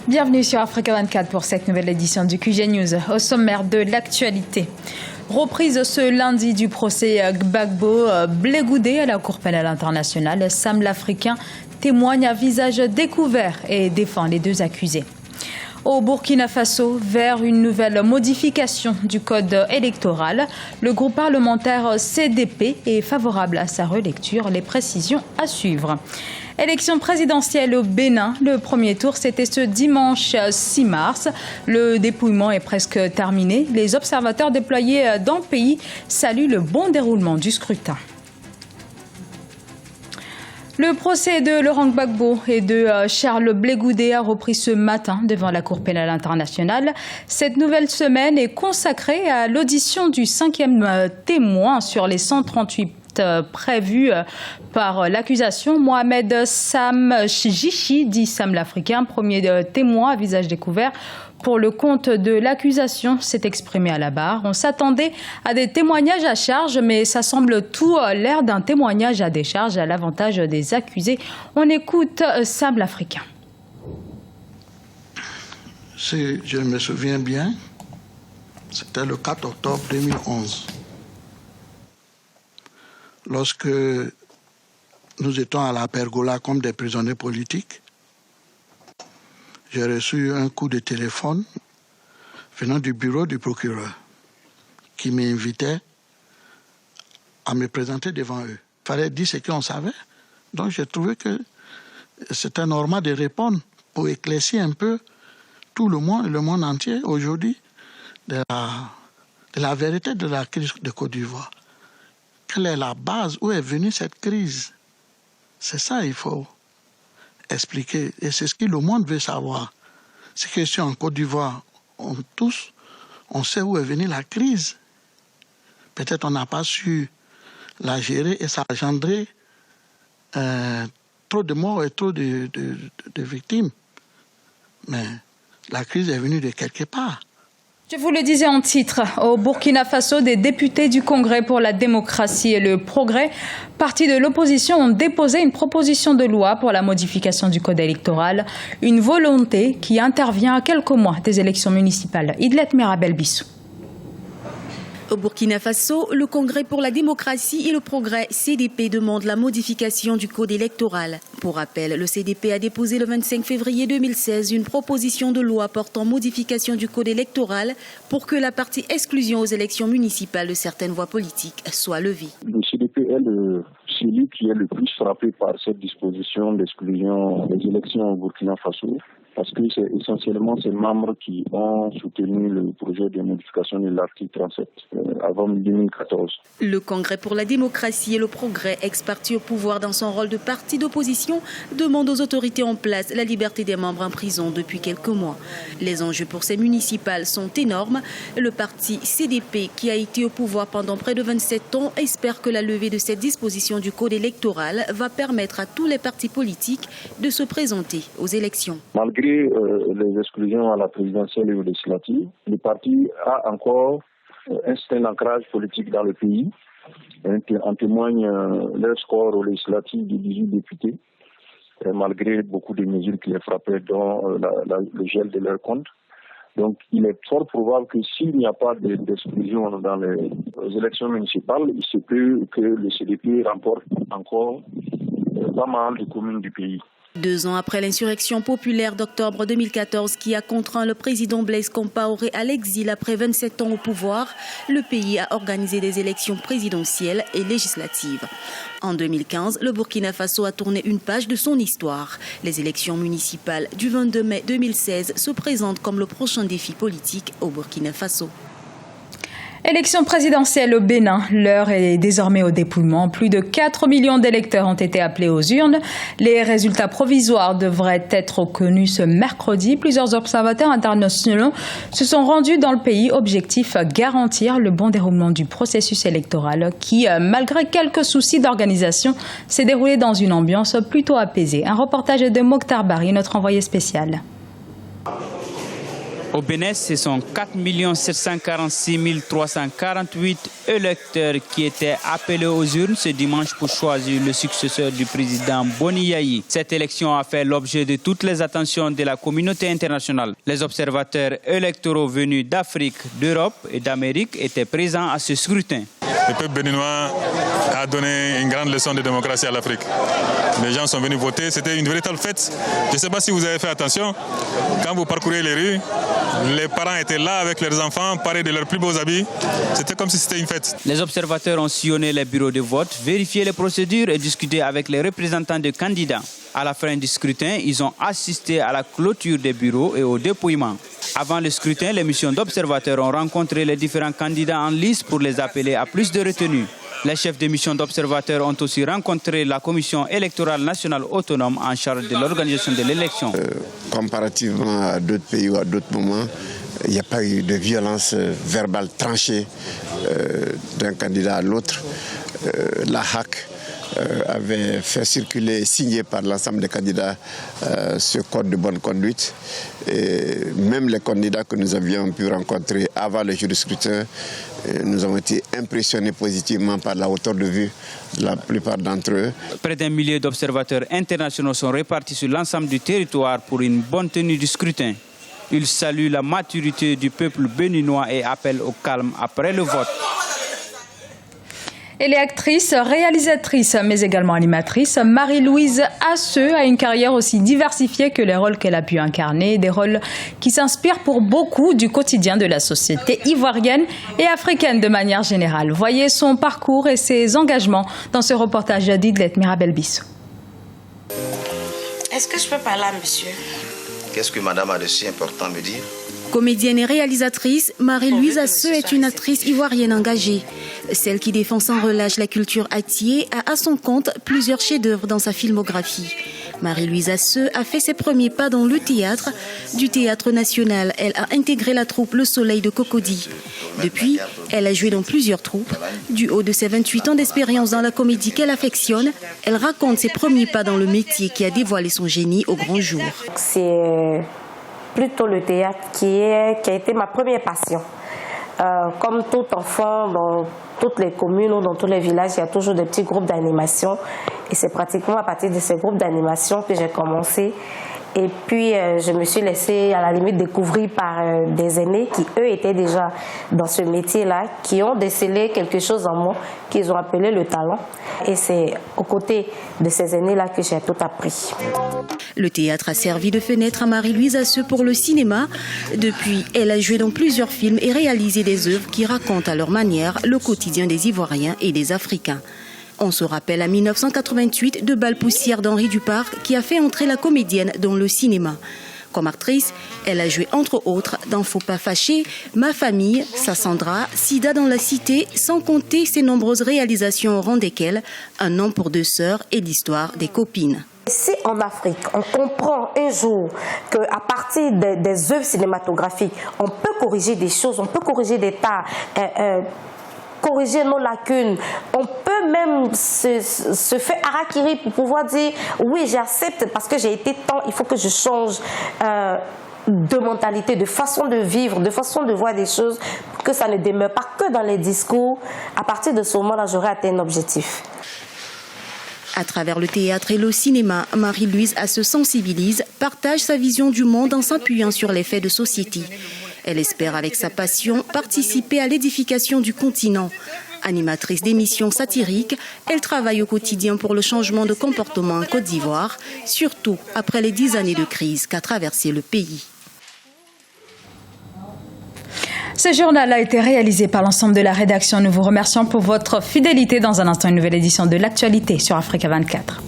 Bienvenue sur Africa 24 pour cette nouvelle édition du QG News. Au sommaire de l'actualité. Reprise ce lundi du procès Gbagbo Blé Goudé à la Cour pénale internationale. Sam l'Africain témoigne à visage découvert et défend les deux accusés. Au Burkina Faso, vers une nouvelle modification du code électoral, le groupe parlementaire CDP est favorable à sa relecture. Les précisions à suivre. Élection présidentielle au Bénin. Le premier tour, c'était ce dimanche 6 mars. Le dépouillement est presque terminé. Les observateurs déployés dans le pays saluent le bon déroulement du scrutin. Le procès de Laurent Gbagbo et de Charles Blé Goudé a repris ce matin devant la Cour pénale internationale. Cette nouvelle semaine est consacrée à l'audition du 5e témoin sur les 138 prévus par l'accusation. Mohamed Sam Jichi, dit Sam l'Africain, premier témoin à visage découvert pour le compte de l'accusation, s'est exprimé à la barre. On s'attendait à des témoignages à charge, mais ça semble tout l'air d'un témoignage à décharge à l'avantage des accusés. On écoute Sam l'Africain. Si je me souviens bien, c'était le 4 octobre 2011. Lorsque nous étions à la pergola comme des prisonniers politiques, j'ai reçu un coup de téléphone venant du bureau du procureur qui m'invitait à me présenter devant eux. Il fallait dire ce qu'on savait. Donc j'ai trouvé que c'était normal de répondre pour éclaircir un peu tout le monde entier aujourd'hui de la vérité de la crise de Côte d'Ivoire. Quelle est la base? Où est venue cette crise? C'est ça qu'il faut expliquer. Et c'est ce que le monde veut savoir. C'est que si en Côte d'Ivoire, on sait où est venue la crise. Peut-être on n'a pas su la gérer et ça a engendré trop de morts et trop de victimes. Mais la crise est venue de quelque part. Je vous le disais en titre, au Burkina Faso, des députés du Congrès pour la démocratie et le progrès, partis de l'opposition, ont déposé une proposition de loi pour la modification du code électoral, une volonté qui intervient à quelques mois des élections municipales. Idlet Mirabel Bissou. Au Burkina Faso, le Congrès pour la démocratie et le progrès CDP demande la modification du code électoral. Pour rappel, le CDP a déposé le 25 février 2016 une proposition de loi portant modification du code électoral pour que la partie exclusion aux élections municipales de certaines voix politiques soit levée. Le CDP est celui qui est le plus frappé par cette disposition d'exclusion des élections au Burkina Faso, parce que c'est essentiellement ces membres qui ont soutenu le projet de modification de l'article 37 avant 2014. Le Congrès pour la démocratie et le progrès, ex-parti au pouvoir dans son rôle de parti d'opposition, demande aux autorités en place la liberté des membres en prison depuis quelques mois. Les enjeux pour ces municipales sont énormes. Le parti CDP, qui a été au pouvoir pendant près de 27 ans, espère que la levée de cette disposition du code électoral va permettre à tous les partis politiques de se présenter aux élections. Malgré les exclusions à la présidentielle et aux législatives, le parti a encore un certain ancrage politique dans le pays. En témoigne leur score aux législatives de 18 députés, malgré beaucoup de mesures qui les frappaient, dont le gel de leurs comptes. Donc il est fort probable que s'il n'y a pas d'exclusion dans les élections municipales, il se peut que le CDP remporte encore pas mal de communes du pays. 2 ans après l'insurrection populaire d'octobre 2014 qui a contraint le président Blaise Compaoré à l'exil après 27 ans au pouvoir, le pays a organisé des élections présidentielles et législatives. En 2015, le Burkina Faso a tourné une page de son histoire. Les élections municipales du 22 mai 2016 se présentent comme le prochain défi politique au Burkina Faso. Élection présidentielle au Bénin, l'heure est désormais au dépouillement. Plus de 4 millions d'électeurs ont été appelés aux urnes. Les résultats provisoires devraient être connus ce mercredi. Plusieurs observateurs internationaux se sont rendus dans le pays. Objectif, garantir le bon déroulement du processus électoral qui, malgré quelques soucis d'organisation, s'est déroulé dans une ambiance plutôt apaisée. Un reportage de Mokhtar Bari, notre envoyé spécial. Au Bénin, ce sont 4 746 348 électeurs qui étaient appelés aux urnes ce dimanche pour choisir le successeur du président Boni Yayi. Cette élection a fait l'objet de toutes les attentions de la communauté internationale. Les observateurs électoraux venus d'Afrique, d'Europe et d'Amérique étaient présents à ce scrutin. Le peuple béninois a donné une grande leçon de démocratie à l'Afrique. Les gens sont venus voter, c'était une véritable fête. Je ne sais pas si vous avez fait attention, quand vous parcourez les rues, les parents étaient là avec leurs enfants, parés de leurs plus beaux habits. C'était comme si c'était une fête. Les observateurs ont sillonné les bureaux de vote, vérifié les procédures et discuté avec les représentants des candidats. À la fin du scrutin, ils ont assisté à la clôture des bureaux et au dépouillement. Avant le scrutin, les missions d'observateurs ont rencontré les différents candidats en lice pour les appeler à plus de retenue. Les chefs de mission d'observateurs ont aussi rencontré la commission électorale nationale autonome en charge de l'organisation de l'élection. Comparativement à d'autres pays ou à d'autres moments, il n'y a pas eu de violence verbale tranchée d'un candidat à l'autre. La HAC avait fait circuler, signé par l'ensemble des candidats, ce code de bonne conduite. Et même les candidats que nous avions pu rencontrer avant le jour du scrutin, nous avons été impressionnés positivement par la hauteur de vue de la plupart d'entre eux. Près d'un millier d'observateurs internationaux sont répartis sur l'ensemble du territoire pour une bonne tenue du scrutin. Ils saluent la maturité du peuple béninois et appellent au calme après le vote. Elle est actrice, réalisatrice, mais également animatrice. Marie-Louise Asseux a une carrière aussi diversifiée que les rôles qu'elle a pu incarner, des rôles qui s'inspirent pour beaucoup du quotidien de la société ivoirienne et africaine de manière générale. Voyez son parcours et ses engagements dans ce reportage d'Idlette Mirabel-Bissou. Est-ce que je peux parler à monsieur? Qu'est-ce que madame a de si important à me dire? Comédienne et réalisatrice, Marie-Louise Asseux est une actrice ivoirienne engagée. Celle qui défend sans relâche la culture attiée a à son compte plusieurs chefs-d'œuvre dans sa filmographie. Marie-Louise Asseux a fait ses premiers pas dans le théâtre. Du Théâtre National, elle a intégré la troupe Le Soleil de Cocody. Depuis, elle a joué dans plusieurs troupes. Du haut de ses 28 ans d'expérience dans la comédie qu'elle affectionne, elle raconte ses premiers pas dans le métier qui a dévoilé son génie au grand jour. C'est plutôt le théâtre qui a été ma première passion. Comme tout enfant, dans toutes les communes ou dans tous les villages, il y a toujours des petits groupes d'animation. Et c'est pratiquement à partir de ces groupes d'animation que j'ai commencé. Et puis, je me suis laissée, à la limite, découvrir par des aînés qui, eux, étaient déjà dans ce métier-là, qui ont décelé quelque chose en moi, qu'ils ont appelé le talent. Et c'est aux côtés de ces aînés-là que j'ai tout appris. Le théâtre a servi de fenêtre à Marie-Louise Asseux pour le cinéma. Depuis, elle a joué dans plusieurs films et réalisé des œuvres qui racontent à leur manière le quotidien des Ivoiriens et des Africains. On se rappelle à 1988 de Bal poussière d'Henri Duparc qui a fait entrer la comédienne dans le cinéma. Comme actrice, elle a joué entre autres dans Faut pas fâcher, Ma famille, Sassandra, Sida dans la cité, sans compter ses nombreuses réalisations au rang desquelles Un an pour deux sœurs et l'histoire des copines. Si en Afrique, on comprend un jour qu'à partir des œuvres cinématographiques, on peut corriger des choses, on peut corriger des tas, corriger nos lacunes, on peut même se faire harakiri pour pouvoir dire oui, j'accepte parce que j'ai été tant, il faut que je change de mentalité, de façon de vivre, de façon de voir des choses, pour que ça ne demeure pas que dans les discours. À partir de ce moment-là, j'aurai atteint un objectif. À travers le théâtre et le cinéma, Marie-Louise Asseux sensibilise, partage sa vision du monde en s'appuyant sur les faits de société. Elle espère, avec sa passion, participer à l'édification du continent. Animatrice d'émissions satiriques, elle travaille au quotidien pour le changement de comportement en Côte d'Ivoire, surtout après les 10 années de crise qu'a traversé le pays. Ce journal a été réalisé par l'ensemble de la rédaction. Nous vous remercions pour votre fidélité. Dans un instant, une nouvelle édition de l'actualité sur Africa 24.